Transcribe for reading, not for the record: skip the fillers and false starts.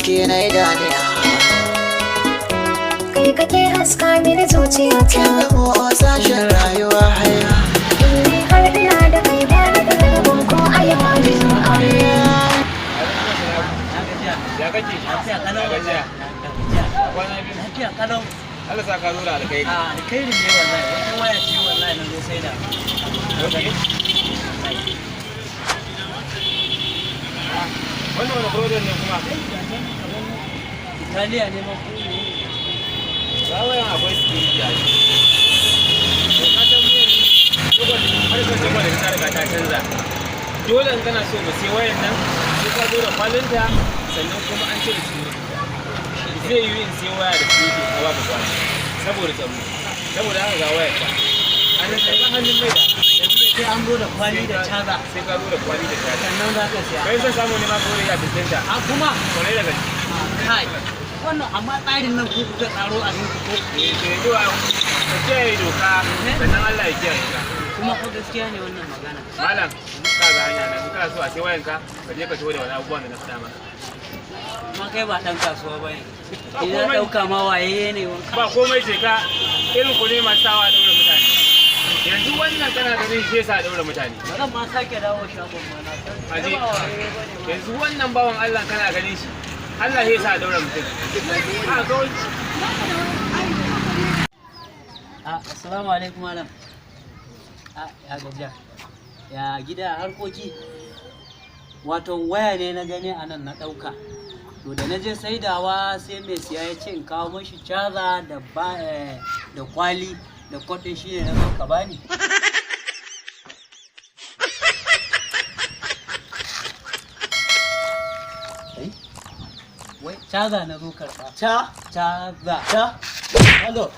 ke na idaniya. Kai kake haska mini zuciyata. Kin zamo a sashen rayuwa haya. Har ina da kai ba da rabon ko a yi halin aure. Ya kake? Lafiya kalau. Lafiya. Kwana biyu. Lafiya kalau. Allah sa ka zo da alkai. Alkai ne wallahi. Wata waya ce wallahi na zo sai da. Okay. Wannan wani product ne kuma? Italiya ne ma ko ne? Wayan akwai security a ciki. To ka san me harkar jama'a da ta riga ta canza. Dole in kana so mu sai wayan nan sai ka zo da kwalinta sannan kuma an cire security. Zai yi in sai waya da security a babu kwali saboda tsaro. Saboda haka ga wayar ta. An sai hannun mai da sai an zo da kwali da caza sai ka zo da kwali da caza sannan za ka siya kai sai samu ne ma kore ya fitinta a kuma kore da gaske kai wannan amma tsarin nan ku kuka tsaro a cikin ko to ka kiyaye doka sannan Allah ya kiyaye ka kuma ko gaskiya ne wannan magana malam ka ga hanya nan ka so a sai wayanka ka je ka tawo da wani abubuwan da na fada maka amma kai ba dan kasuwa bane idan dauka ma waye ne wanka ba komai ce ka irin ku ne masu sawa da mutane yanzu wannan kana ganin shi yasa daura mutane ba zan ma sake dawo shagon ma na san yanzu wannan bawan Allah kana ganin shi Allah ya sa daura mutum a ga assalamu alaikum malam ya gajiya ya gida harkoki wato waya ne na gani a nan na dauka to da na je saidawa sai mai siya ya ce in kawo mashi caza da kwali da kwadin shi ne na zo ka bani. Wai caza na zo karɓa. Caza. Hello.